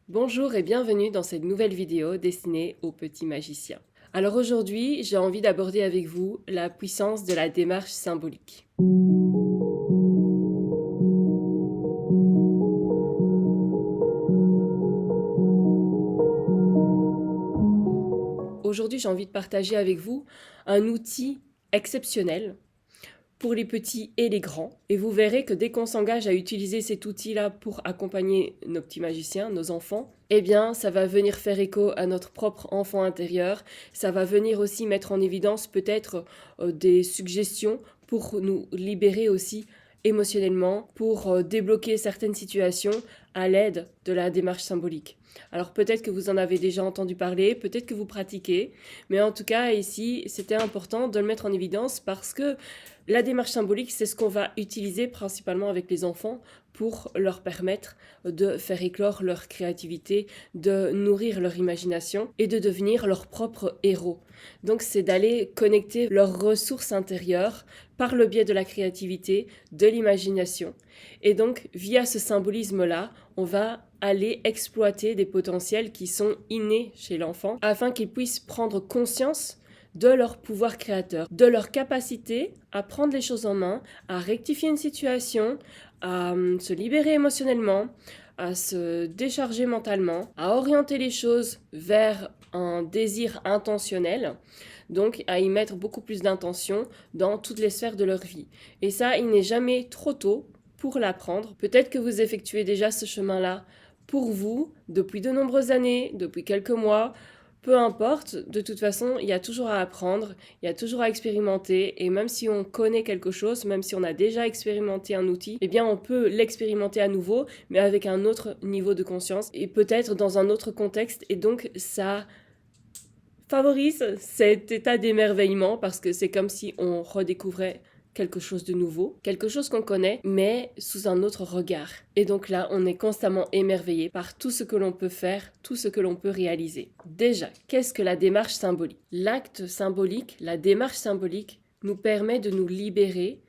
Bonjour et bienvenue dans cette nouvelle vidéo destinée aux petits magiciens. Alors aujourd'hui, j'ai envie d'aborder avec vous la puissance de la démarche symbolique. Aujourd'hui, j'ai envie de partager avec vous un outil exceptionnel pour les petits et les grands. Et vous verrez que dès qu'on s'engage à utiliser cet outil-là pour accompagner nos petits magiciens, nos enfants, eh bien, ça va venir faire écho à notre propre enfant intérieur. Ça va venir aussi mettre en évidence peut-être des suggestions pour nous libérer aussi émotionnellement, pour débloquer certaines situations à l'aide de la démarche symbolique. Alors peut-être que vous en avez déjà entendu parler, peut-être que vous pratiquez, mais en tout cas ici, c'était important de le mettre en évidence parce que la démarche symbolique, c'est ce qu'on va utiliser principalement avec les enfants pour leur permettre de faire éclore leur créativité, de nourrir leur imagination et de devenir leurs propres héros. Donc c'est d'aller connecter leurs ressources intérieures par le biais de la créativité, de l'imagination. Et donc via ce symbolisme-là, on va aller exploiter des potentiels qui sont innés chez l'enfant afin qu'il puisse prendre conscience de leur pouvoir créateur, de leur capacité à prendre les choses en main, à rectifier une situation, à se libérer émotionnellement, à se décharger mentalement, à orienter les choses vers un désir intentionnel, donc à y mettre beaucoup plus d'intention dans toutes les sphères de leur vie. Et ça, il n'est jamais trop tôt pour l'apprendre. Peut-être que vous effectuez déjà ce chemin-là pour vous depuis de nombreuses années, depuis quelques mois. Peu importe, de toute façon, il y a toujours à apprendre, il y a toujours à expérimenter, et même si on connaît quelque chose, même si on a déjà expérimenté un outil, eh bien on peut l'expérimenter à nouveau, mais avec un autre niveau de conscience, et peut-être dans un autre contexte, et donc ça favorise cet état d'émerveillement, parce que c'est comme si on redécouvrait quelque chose de nouveau, quelque chose qu'on connaît, mais sous un autre regard. Et donc là, on est constamment émerveillé par tout ce que l'on peut faire, tout ce que l'on peut réaliser. Déjà, qu'est-ce que la démarche symbolique? L'acte symbolique, la démarche symbolique, nous permet de nous libérer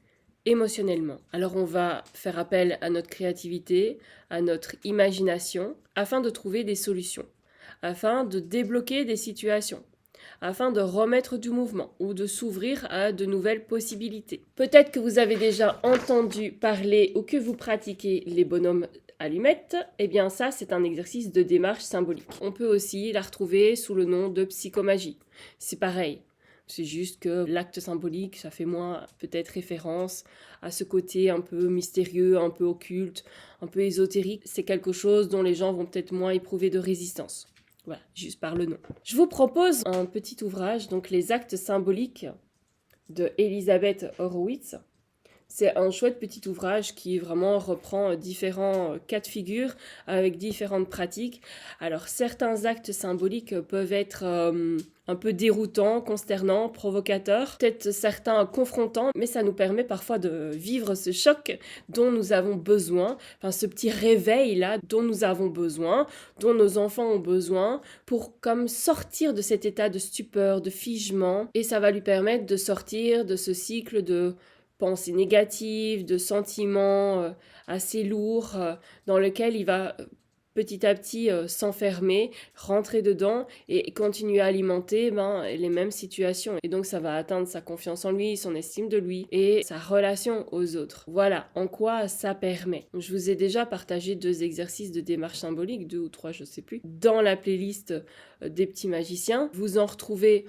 émotionnellement. Alors on va faire appel à notre créativité, à notre imagination, afin de trouver des solutions, afin de débloquer des situations, afin de remettre du mouvement ou de s'ouvrir à de nouvelles possibilités. Peut-être que vous avez déjà entendu parler ou que vous pratiquez les bonhommes allumettes, eh bien ça c'est un exercice de démarche symbolique. On peut aussi la retrouver sous le nom de psychomagie. C'est pareil. C'est juste que l'acte symbolique, ça fait moins peut-être référence à ce côté un peu mystérieux, un peu occulte, un peu ésotérique. C'est quelque chose dont les gens vont peut-être moins éprouver de résistance. Voilà, juste par le nom. Je vous propose un petit ouvrage, donc Les actes symboliques de Elisabeth Horowitz. C'est un chouette petit ouvrage qui vraiment reprend différents cas de figure avec différentes pratiques. Alors certains actes symboliques peuvent être un peu déroutants, consternants, provocateurs, peut-être certains confrontants, mais ça nous permet parfois de vivre ce choc dont nous avons besoin, enfin ce petit réveil-là dont nous avons besoin, dont nos enfants ont besoin, pour comme sortir de cet état de stupeur, de figement, et ça va lui permettre de sortir de ce cycle de pensées négatives, de sentiments assez lourds dans lequel il va petit à petit s'enfermer, rentrer dedans et continuer à alimenter les mêmes situations. Et donc ça va atteindre sa confiance en lui, son estime de lui et sa relation aux autres. Voilà en quoi ça permet. Je vous ai déjà partagé 2 exercices de démarche symbolique, 2 ou 3, je sais plus, dans la playlist des petits magiciens. Vous en retrouvez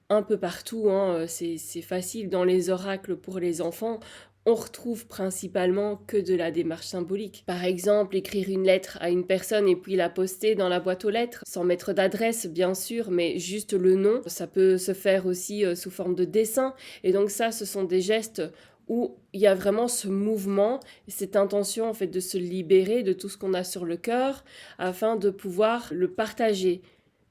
un peu partout, hein, c'est facile dans les oracles pour les enfants. On retrouve principalement que de la démarche symbolique. Par exemple, écrire une lettre à une personne et puis la poster dans la boîte aux lettres, sans mettre d'adresse bien sûr, mais juste le nom. Ça peut se faire aussi sous forme de dessin. Et donc ça, ce sont des gestes où il y a vraiment ce mouvement, cette intention en fait de se libérer de tout ce qu'on a sur le cœur, afin de pouvoir le partager,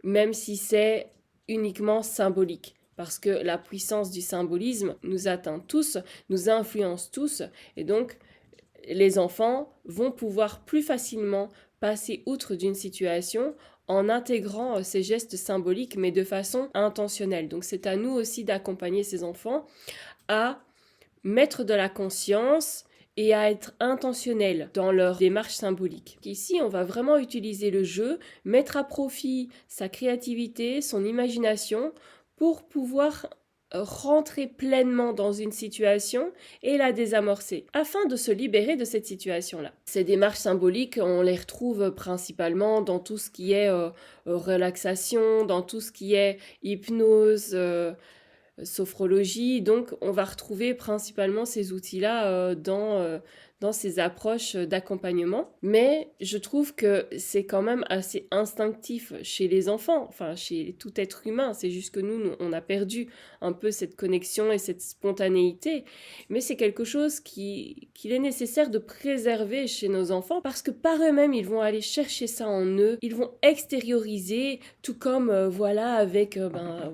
même si c'est uniquement symbolique, parce que la puissance du symbolisme nous atteint tous, nous influence tous, et donc les enfants vont pouvoir plus facilement passer outre d'une situation en intégrant ces gestes symboliques, mais de façon intentionnelle. Donc c'est à nous aussi d'accompagner ces enfants à mettre de la conscience et à être intentionnels dans leur démarche symbolique. Ici, on va vraiment utiliser le jeu, mettre à profit sa créativité, son imagination pour pouvoir rentrer pleinement dans une situation et la désamorcer, afin de se libérer de cette situation-là. Ces démarches symboliques, on les retrouve principalement dans tout ce qui est relaxation, dans tout ce qui est hypnose, sophrologie. Donc, on va retrouver principalement ces outils-là dans ces approches d'accompagnement. Mais je trouve que c'est quand même assez instinctif chez les enfants, enfin chez tout être humain. C'est juste que nous, on a perdu un peu cette connexion et cette spontanéité. Mais c'est quelque chose qu'il est nécessaire de préserver chez nos enfants parce que par eux-mêmes, ils vont aller chercher ça en eux. Ils vont extérioriser, tout comme, voilà, avec,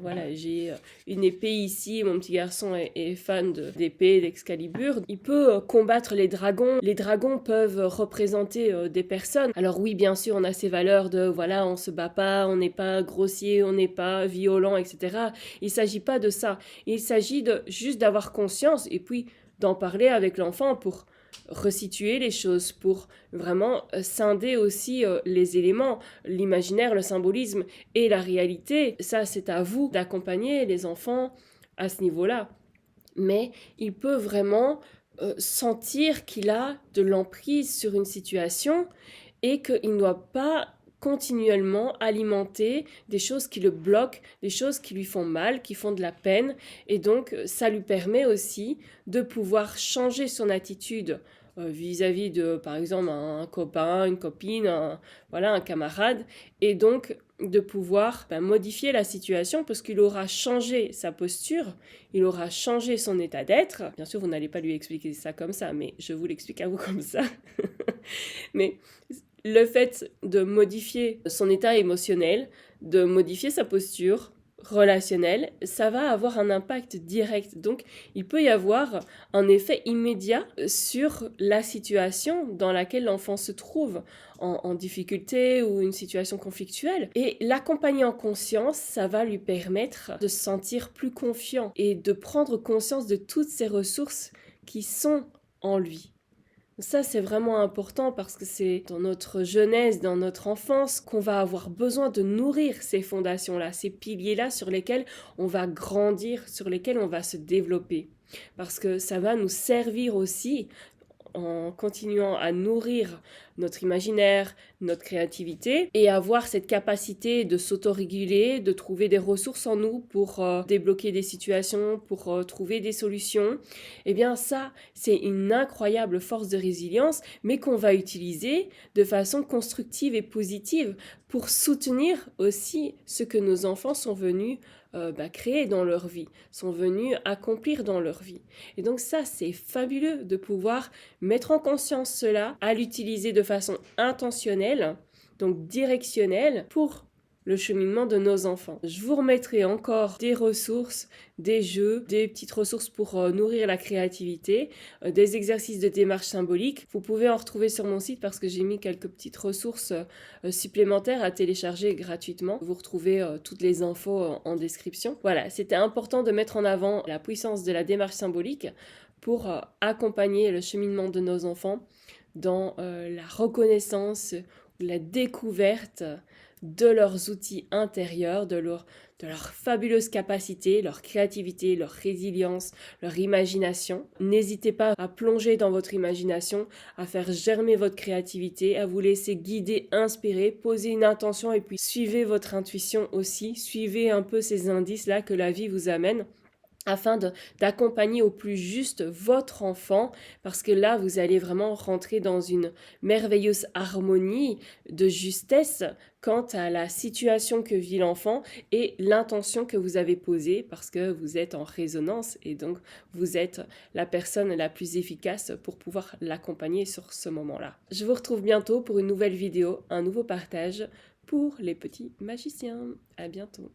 voilà, j'ai une épée ici, mon petit garçon est fan d'épée, d'Excalibur. Il peut combattre les dragons. Les dragons peuvent représenter des personnes. Alors oui, bien sûr, on a ces valeurs de, voilà, on se bat pas, on n'est pas grossier, on n'est pas violent, etc. Il s'agit pas de ça. Il s'agit de juste d'avoir conscience et puis d'en parler avec l'enfant pour resituer les choses, pour vraiment scinder aussi les éléments, l'imaginaire, le symbolisme et la réalité. Ça, c'est à vous d'accompagner les enfants à ce niveau-là. Mais il peut vraiment sentir qu'il a de l'emprise sur une situation et qu'il ne doit pas continuellement alimenter des choses qui le bloquent, des choses qui lui font mal, qui font de la peine. Et donc, ça lui permet aussi de pouvoir changer son attitude vis-à-vis de, par exemple, un copain, une copine, voilà, un camarade. Et donc, de pouvoir modifier la situation parce qu'il aura changé sa posture, il aura changé son état d'être. Bien sûr, vous n'allez pas lui expliquer ça comme ça, mais je vous l'explique à vous comme ça. Mais le fait de modifier son état émotionnel, de modifier sa posture relationnelle, ça va avoir un impact direct. Donc, il peut y avoir un effet immédiat sur la situation dans laquelle l'enfant se trouve, en difficulté ou une situation conflictuelle. Et l'accompagner en conscience, ça va lui permettre de se sentir plus confiant et de prendre conscience de toutes ces ressources qui sont en lui. Ça, c'est vraiment important parce que c'est dans notre jeunesse, dans notre enfance, qu'on va avoir besoin de nourrir ces fondations-là, ces piliers-là sur lesquels on va grandir, sur lesquels on va se développer. Parce que ça va nous servir aussi en continuant à nourrir notre imaginaire, notre créativité et avoir cette capacité de s'autoréguler, de trouver des ressources en nous pour débloquer des situations, pour trouver des solutions. Eh bien ça, c'est une incroyable force de résilience, mais qu'on va utiliser de façon constructive et positive pour soutenir aussi ce que nos enfants sont venus créer dans leur vie, sont venus accomplir dans leur vie. Et donc ça, c'est fabuleux de pouvoir mettre en conscience cela, à l'utiliser de façon intentionnelle, donc directionnelle, pour le cheminement de nos enfants. Je vous remettrai encore des ressources, des jeux, des petites ressources pour nourrir la créativité, des exercices de démarche symbolique. Vous pouvez en retrouver sur mon site parce que j'ai mis quelques petites ressources supplémentaires à télécharger gratuitement. Vous retrouvez toutes les infos en description. Voilà, c'était important de mettre en avant la puissance de la démarche symbolique pour accompagner le cheminement de nos enfants dans la reconnaissance, la découverte de leurs outils intérieurs, de leur fabuleuse capacité, leur créativité, leur résilience, leur imagination. N'hésitez pas à plonger dans votre imagination, à faire germer votre créativité, à vous laisser guider, inspirer, poser une intention et puis suivez votre intuition aussi, suivez un peu ces indices-là que la vie vous amène, afin d'accompagner au plus juste votre enfant, parce que là, vous allez vraiment rentrer dans une merveilleuse harmonie de justesse quant à la situation que vit l'enfant et l'intention que vous avez posée, parce que vous êtes en résonance et donc vous êtes la personne la plus efficace pour pouvoir l'accompagner sur ce moment-là. Je vous retrouve bientôt pour une nouvelle vidéo, un nouveau partage pour les petits magiciens. À bientôt.